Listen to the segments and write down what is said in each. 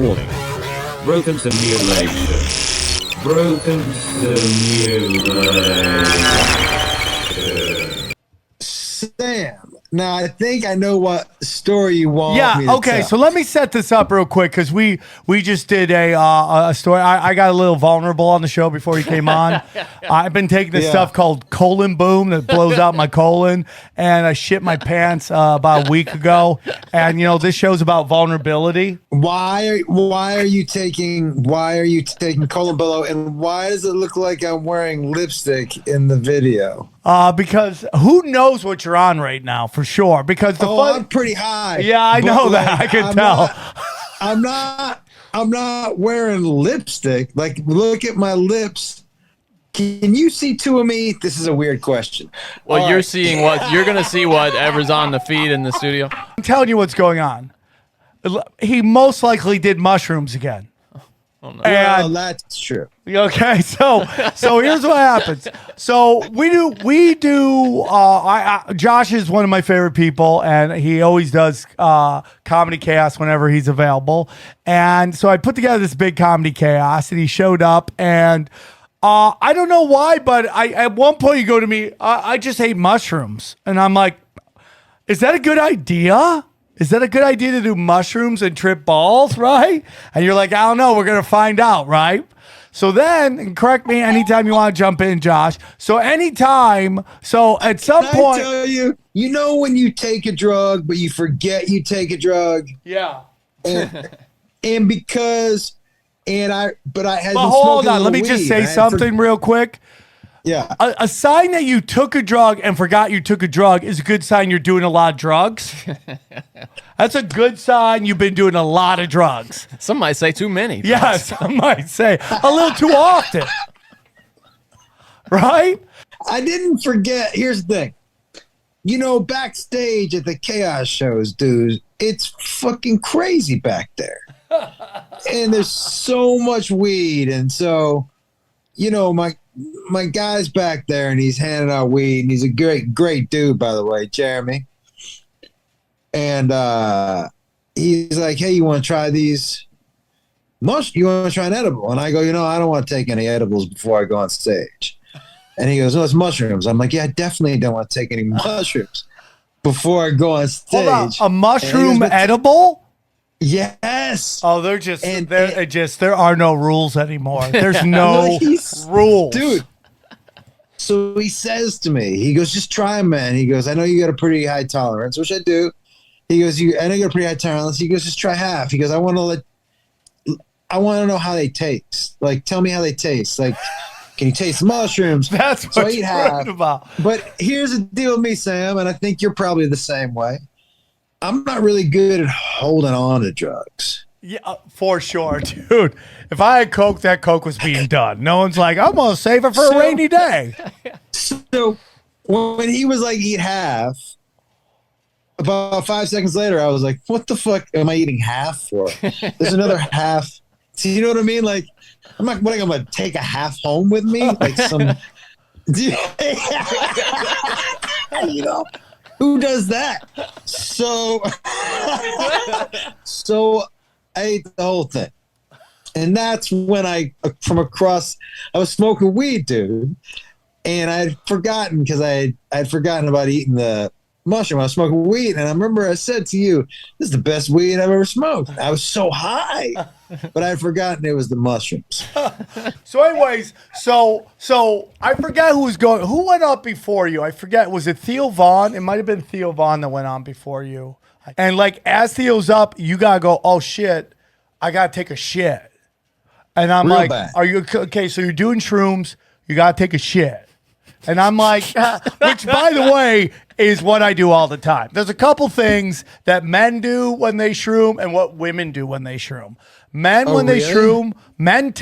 Warning. Broken simulation. Broken simulation. Sam, now I think I know what story you want me to okay. tell. So let me set this up real quick because we just did a story. I got a little vulnerable on the show before he came on. I've been taking this stuff called colon boom that blows out my colon, and I shit my pants about a week ago. And this show's about vulnerability. Why are you taking colon below, and why does it look like I'm wearing lipstick in the video? Because who knows what you're on right now for sure? Because I'm pretty high. Yeah, I know that. I can tell. I'm not wearing lipstick. Like, look at my lips. Can you see two of me? This is a weird question. Well, you're seeing what you're gonna see whatever's on the feed in the studio. I'm telling you what's going on. He most likely did mushrooms again. Oh, no. Well, that's true. Okay, so here's what happens. So we do. Josh is one of my favorite people, and he always does comedy chaos whenever he's available. And so I put together this big comedy chaos, and he showed up. And I don't know why, but at one point you go to me, I just ate mushrooms, and I'm like, is that a good idea? Is that a good idea to do mushrooms and trip balls, right? And you're like, I don't know. We're going to find out, right? So then, and correct me anytime you want to jump in, Josh. So at some point. I tell you, when you take a drug, but you forget you take a drug? Yeah. And I had But hold on. Let me just say something real quick. Yeah. A sign that you took a drug and forgot you took a drug is a good sign you're doing a lot of drugs. That's a good sign you've been doing a lot of drugs. Some might say too many. Yeah, some might say a little too often. Right? I didn't forget. Here's the thing. Backstage at the chaos shows, dude, it's fucking crazy back there. And there's so much weed. And so, my guy's back there and he's handing out weed, and he's a great dude, by the way, Jeremy. And he's like, hey, you want to try these? You want to try an edible? And I go, I don't want to take any edibles before I go on stage. And he goes, no, it's mushrooms. I'm like, yeah, I definitely don't want to take any mushrooms before I go on stage. Hold on, a mushroom edible? Yes. Oh, there are no rules anymore. There's no rules. Dude. So he says to me, he goes, just try them, man. He goes, I know you got a pretty high tolerance, which I do. He goes, I know you got a pretty high tolerance. He goes, just try half. He goes, I want to know how they taste. Like, tell me how they taste. Like, can you taste mushrooms? That's what I eat half. About. But here's the deal with me, Sam, and I think you're probably the same way. I'm not really good at holding on to drugs. Yeah, for sure, dude. If I had Coke, that Coke was being done. No one's like, I'm going to save it for a rainy day. So when he was like, eat half, about 5 seconds later, I was like, what the fuck am I eating half for? There's another half. So you know what I mean? Like, I'm not going to take a half home with me? Like some... Who does that? So I ate the whole thing. And that's when I was smoking weed, dude. And I had forgotten because I had forgotten about eating the mushroom. I was smoking weed. And I remember I said to you, this is the best weed I've ever smoked. I was so high, but I had forgotten it was the mushrooms. So anyways, so I forget who went up before you. I forget. Was it Theo Vaughn? It might've been Theo Vaughn that went on before you. And like, as Theo's up, you gotta go, oh shit, I gotta take a shit. And I'm Real like, bad. are you okay? So you're doing shrooms, you gotta take a shit. And I'm like, which by the way, is what I do all the time. There's a couple things that men do when they shroom and what women do when they shroom. Men, when they shroom, men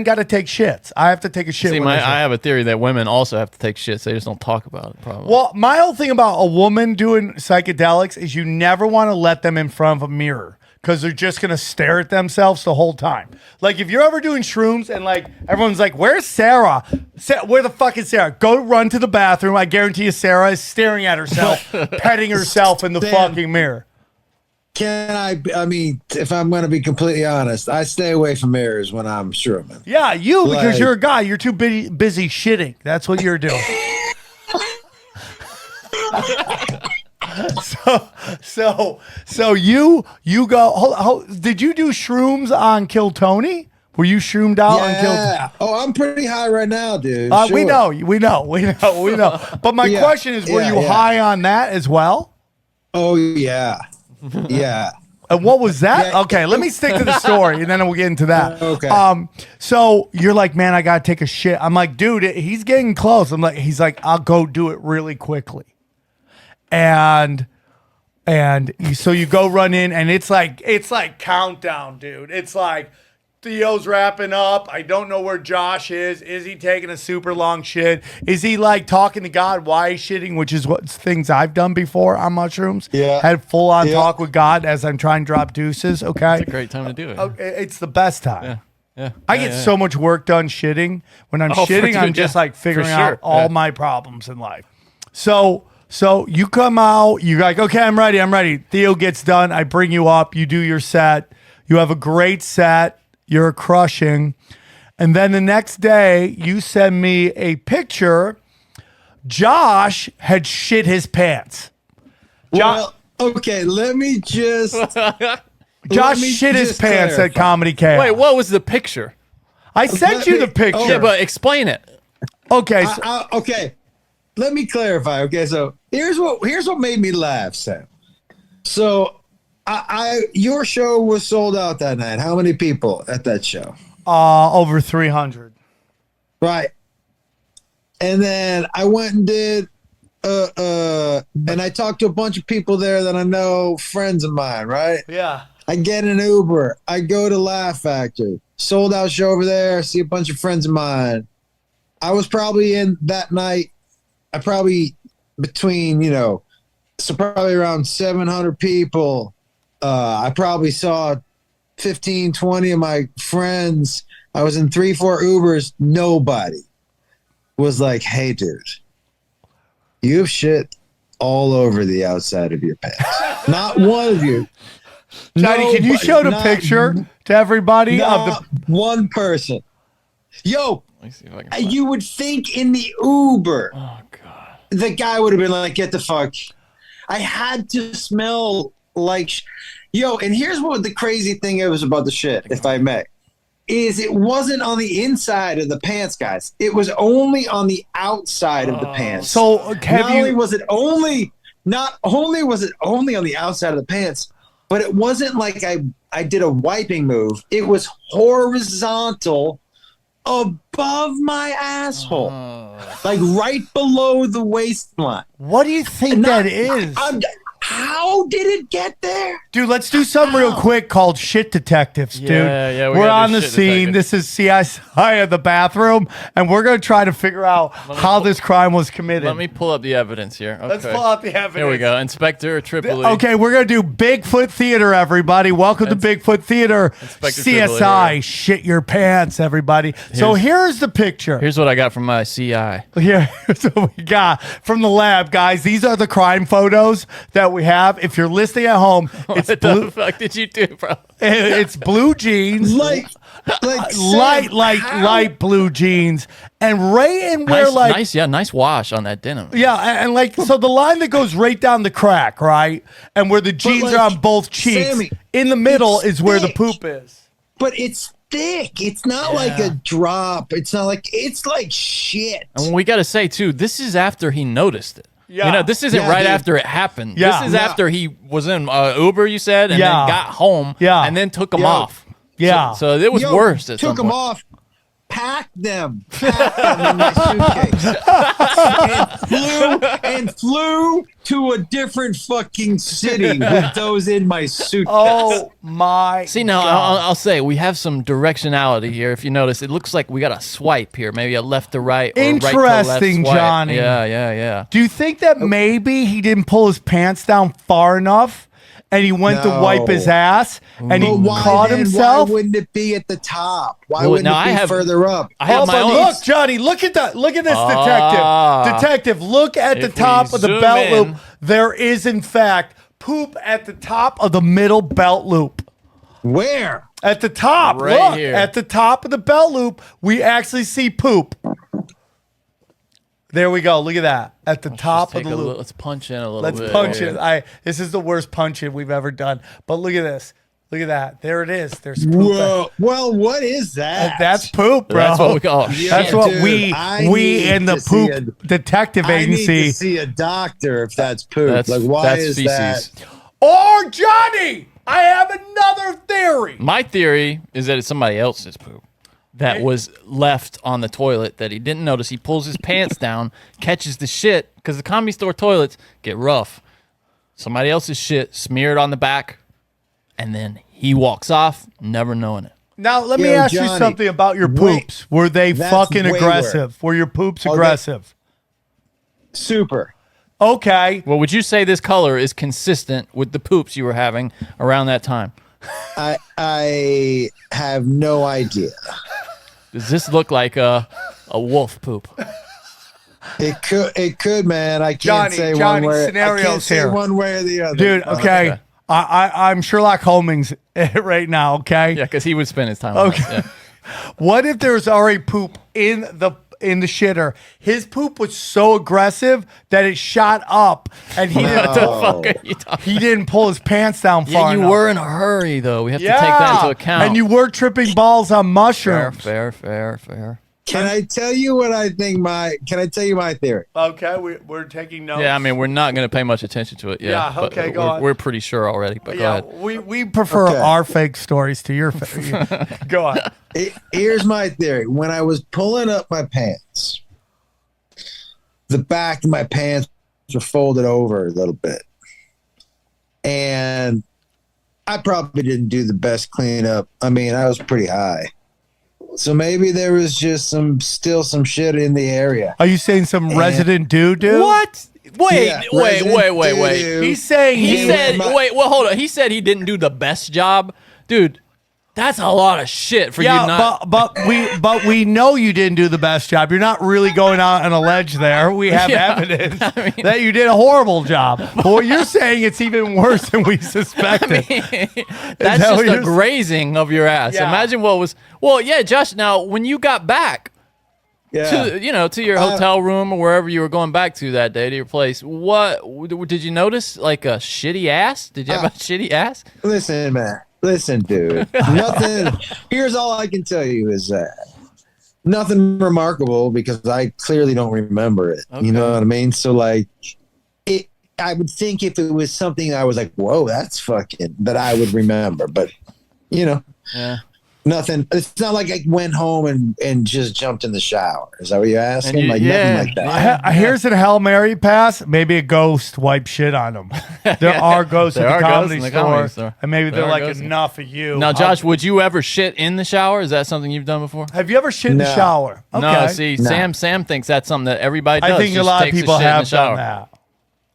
got to take shits. I have to take a shit. See, I have a theory that women also have to take shits. They just don't talk about it, probably. Well, my whole thing about a woman doing psychedelics is you never want to let them in front of a mirror because they're just going to stare at themselves the whole time. Like, if you're ever doing shrooms and, like, everyone's like, where's Sarah? Where the fuck is Sarah? Go run to the bathroom. I guarantee you Sarah is staring at herself, petting herself in the fucking mirror. I mean, if I'm going to be completely honest, I stay away from mirrors when I'm shrooming. Yeah, because Like- you're a guy. You're too busy shitting. That's what you're doing. So you go. Did you do shrooms on Kill Tony? Were you shroomed out on Kill? Yeah. Oh, I'm pretty high right now, dude. We Sure. know. But my Yeah. question is, were you Yeah. high on that as well? Oh yeah, yeah. And what was that? Yeah. Okay, let me stick to the story, and then we'll get into that. Okay. So you're like, man, I gotta take a shit. I'm like, dude, he's getting close. He's like, I'll go do it really quickly. And so you go run in, and it's like countdown, dude. It's like Theo's wrapping up. I don't know where Josh is. Is he taking a super long shit? Is he like talking to God why he's shitting, which is what things I've done before on mushrooms. Yeah. Had full on Yeah. talk with God as I'm trying to drop deuces. Okay. It's a great time to do it. It's the best time. Yeah. Yeah. I get so much work done shitting. When I'm shitting, I'm just like figuring out all my problems in life. So you come out, you're like, okay, I'm ready. Theo gets done. I bring you up. You do your set. You have a great set. You're crushing. And then the next day, you send me a picture. Josh had shit his pants. Well, okay, let me just. Josh shit his pants at Comedy Chaos. Wait, what was the picture? I sent Let you me- the picture. oh. Yeah, but explain it. Okay. So, Okay, let me clarify. Okay, so here's what made me laugh, Sam. So, your show was sold out that night. How many people at that show? over 300. Right. And then I went and did and I talked to a bunch of people there that I know, friends of mine, right? Yeah. I get an Uber. I go to Laugh Factory. Sold out show over there. See a bunch of friends of mine. I was probably in that night. I probably between, so probably around 700 people. I probably saw 15, 20 of my friends. I was in 3-4 Ubers. Nobody was like, hey, dude, you have shit all over the outside of your pants. Not one of you. Johnny, can you show the picture to everybody of Not the? one person. Yo, Let me see if I can find you would think in the Uber, Oh god. the guy would have been like, get the fuck. I had to smell like, yo, and here's what the crazy thing is about the shit, if I may, is it wasn't on the inside of the pants, guys. It was only on the outside of the pants. So not only was it only on the outside of the pants, but it wasn't like I did a wiping move. It was horizontal above my asshole, like right below the waistline. What do you think that is? How did it get there? Dude, let's do something real quick called Shit Detectives, dude. Yeah, we we're gotta on do the Shit scene. Detectives. This is CSI of the bathroom, and we're going to try to figure out how this crime was committed. Let me pull up the evidence here. Okay. Let's pull out the evidence. Here we go. Inspector Tripoli. Okay, we're going to do Bigfoot Theater, everybody. Welcome to Bigfoot Theater. Inspector Tripoli, CSI, here. shit your pants, everybody. So here's the picture. Here's what I got from my CI. Here's what we got from the lab, guys. These are the crime photos that we have. If you're listening at home, it's What blue. the fuck did you do, bro? It's blue jeans, Like light blue jeans, and right in where Nice wash on that denim. yeah, and like so the line that goes right down the crack, right, and where the jeans like, are on both cheeks, Sammy, in the middle it's is where the thick. poop is. But it's thick. It's not like a drop. It's like shit. And we got to say, too, this is after he noticed it. Yeah. You know, this isn't Yeah, right dude. after it happened. Yeah. This is Yeah. after he was in Uber, you said, and Yeah. then got home, Yeah. and then took them Yo. off. Yeah. So it was Yo, worse at took some them point. off, packed them in my suitcase, and flew to a different fucking city with those in my suitcase. Oh my! See, now God. I'll say we have some directionality here. If you notice, it looks like we got a swipe here, maybe a left to right or right to left Interesting, swipe. Johnny. Yeah. Do you think that maybe he didn't pull his pants down far enough, and he went to wipe his No. ass, and he But why caught then, himself? Why wouldn't it be at the top? Why Well, wouldn't now it be I have- further up? I have Oh, my but own. look, Johnny, look at that. Look at this Ah. detective. Detective, look at the If we top of the zoom belt in- loop. There is, in fact, poop at the top of the middle belt loop. Where? At the top, Right look, here. at the top of the belt loop, we actually see poop. There we go. Look at that. At the top of the loop. Let's punch in a little Let's bit. punch here. it. This is the worst punch in we've ever done. But look at this. Look at that. There it is. There's poop. Whoa. Well, what is that? That's poop, bro. That's what we call. That's Yeah, what dude, we I in need the to see poop detective I need agency. to see a doctor if that's poop. That's Like, why that's is feces. that? Or Johnny, I have another theory. My theory is that it's somebody else's poop that was left on the toilet that he didn't notice. He pulls his pants down, catches the shit, because the comedy store toilets get rough. Somebody else's shit smeared on the back, and then he walks off, never knowing it. Now let me Yo, ask you Johnny, something about your wait. poops. Were they That's fucking way aggressive? Were your poops Oh, aggressive? Super. Okay. Well, would you say this color is consistent with the poops you were having around that time? I have no idea. Does this look like a wolf poop? It could, man. I can't Johnny, say Johnny, one way. I scenarios can't say here. one way or the other. Dude, okay. okay. I'm Sherlock Holmes right now, okay? Yeah, because he would spend his time on Okay. that. Yeah. What if there's already poop in the shitter? His poop was so aggressive that it shot up and he What didn't the fuck are you talking he didn't pull his pants down Yeah, far you enough. were in a hurry, though. We have to take that into account. And you were tripping balls on fair, mushrooms. fair. Can I tell you what I think? Can I tell you my theory? Okay, we're taking notes. Yeah, I mean, we're not going to pay much attention to it. Yeah, but okay, go we're, on. We're pretty sure already, but yeah, go ahead. we prefer Okay. our fake stories to your Go on. Here's my theory. When I was pulling up my pants, the back of my pants were folded over a little bit. And I probably didn't do the best cleanup. I mean, I was pretty high. So maybe there was just still some shit in the area. Are you saying some resident doo-doo? What? Wait, Yeah, wait. resident doo-doo. He's saying He Hey, said, my- wait, well, hold on. He said he didn't do the best job. Dude, that's a lot of shit for you not. but we know you didn't do the best job. You're not really going out on a ledge there. We have Yeah, evidence that you did a horrible job. But what you're saying, it's even worse than we suspected. That's that just what a you're- grazing of your ass. Yeah. Imagine what was. Well, yeah, Josh. Now, when you got back Yeah. to your hotel room or wherever you were going back to that day to your place, what did you notice? Like a shitty ass? Did you have a shitty ass? Listen, man. Listen, dude. Nothing. Here's all I can tell you is that nothing remarkable because I clearly don't remember it. Okay. You know what I mean? So, like, I would think if it was something I was like, whoa, that's fucking, that I would remember. But, Yeah. nothing. It's not like I went home and just jumped in the shower. Is that what you're asking? And Like, yeah, nothing like that. Here's a Hail Mary pass. Maybe a ghost wipe shit on them. There are ghosts There at are the ghosts comedy in the store, comedy store. and maybe There they're are like ghosts. enough of you. Now, Josh, would you ever shit in the shower? Is that something you've done before? have you ever shit in the No. shower? Okay. No, see, No. Sam thinks that's something that everybody does. I think a just lot of takes people shit in the have shower. done that.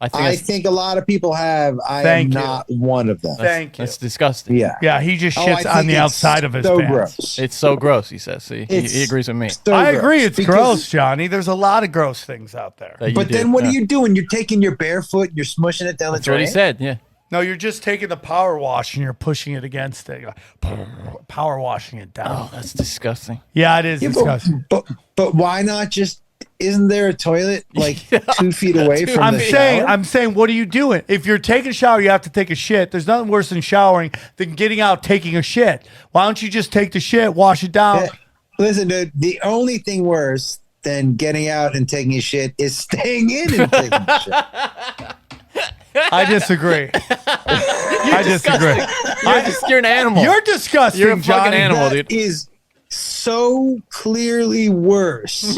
I think I that's, think a lot of people have. I Thank am you. not one of them. Thank you. that's disgusting. Yeah. Yeah, he just Oh, I shits think on the it's outside of his so pants. gross. It's so gross, he says. See, he It's agrees with me. so I gross. agree, it's Because- gross, Johnny. There's a lot of gross things out there. that you But did. then what Yeah. are you doing? You're taking your bare foot and you're smushing it down That's the what drain? he said. Yeah. No, you're just taking the power wash and you're pushing it against it. You're like, power washing it down. Oh, that's disgusting. Yeah, it is Yeah, disgusting. but why not just? Isn't there a toilet like 2 feet away from I'm the saying, shower? what are you doing? If you're taking a shower, you have to take a shit. There's nothing worse than showering than getting out, taking a shit. Why don't you just take the shit, wash it down? Yeah. Listen, dude. The only thing worse than getting out and taking a shit is staying in and taking a shit. I disagree. I disagree. You're an animal. You're disgusting, You're a fucking Johnny. animal, That dude. is so clearly worse